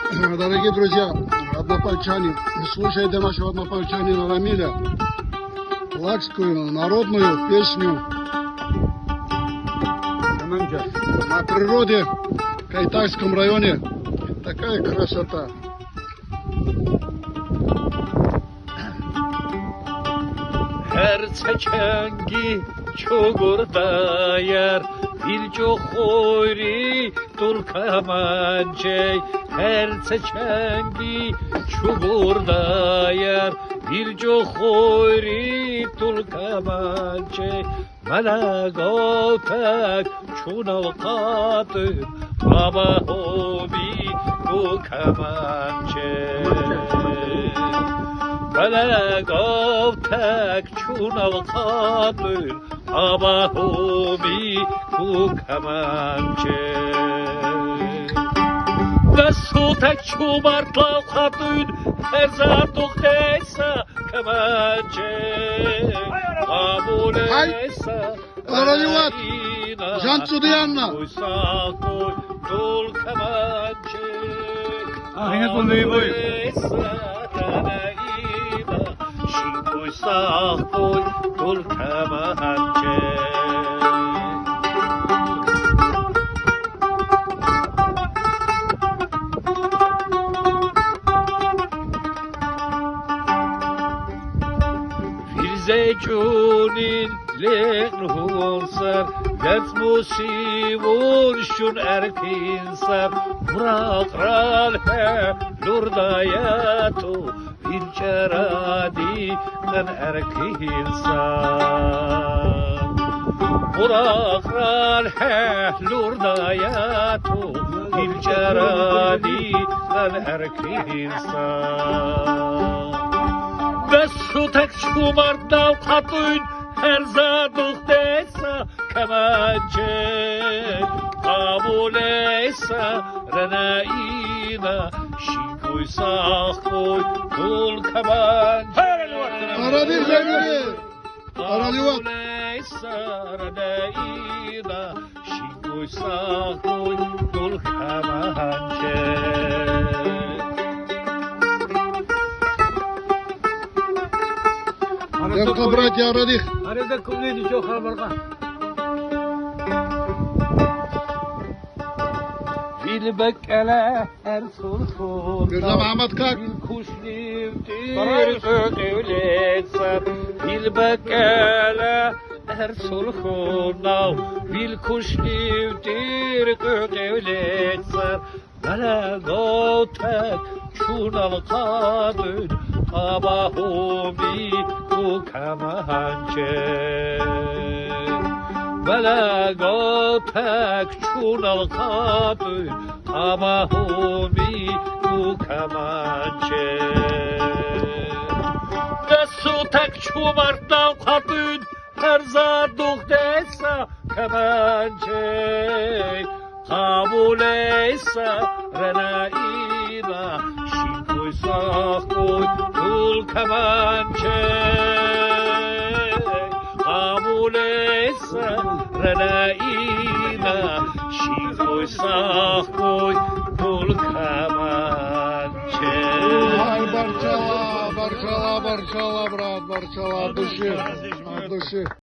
Дорогие друзья, однопольчане, слушайте нашу однопольчанина Рамиля, лакскую народную песню на природе в Кайтайском районе. Такая красота. Her çeçengi çukurda yer, bir çoğuri dur kamancey. Her çeçengi çukurda yer, bir çoğuri dur kamancey. Malagotak çunav kadın, baba hobi bu kamancey. Balagov tak çunav kadın, abahobi ku kamançe. Ve su tak çumartlav kadın, her zatuk deysa kamançe. Kabul eysa Araливат, Жан Цудианна. Uysa koy dul kamançe. Ahine konuyu boy. Sağ koy dul kamançe. Firzecunin lehnunsar, dert musivun şun erkinsar. Bırakral he lurdayatu, bir ceradi kan erkinsan. Bırakral he lurdayatu, bir ceradi kan erkinsan. Ve su tek çumartlav kadın, her zaduk deysa kamançe. Kabul eysa renayina, şinkoysa koy dul kamançe. Arabil Zemiri. Araливат. Kabul eysa renayina, şinkoysa koy dul kamançe. Девка, братья, Радих. Arada kumluydu çok halbarga. Bilbekele her sulhun. Mirza Muhammed Kak. Bil kuş nivdir ödületsem. Bilbekele her sulhun. Bil kuş nivdir ödületsem. Balagotek çunal kadın, abahomi ku kamançe. Balagotek çunal kadın, abahomi ku kamançe. Desutek çumartlav kadın, her zaduk deysa kamançe. Kabul eysa renayina, şinkoysa koy dul kamançe. Kabul eysa renayina, şinkoysa koy dul kamançe. Ай, Барчала, Барчала, Барчала, брат, Барчала, от души, от души.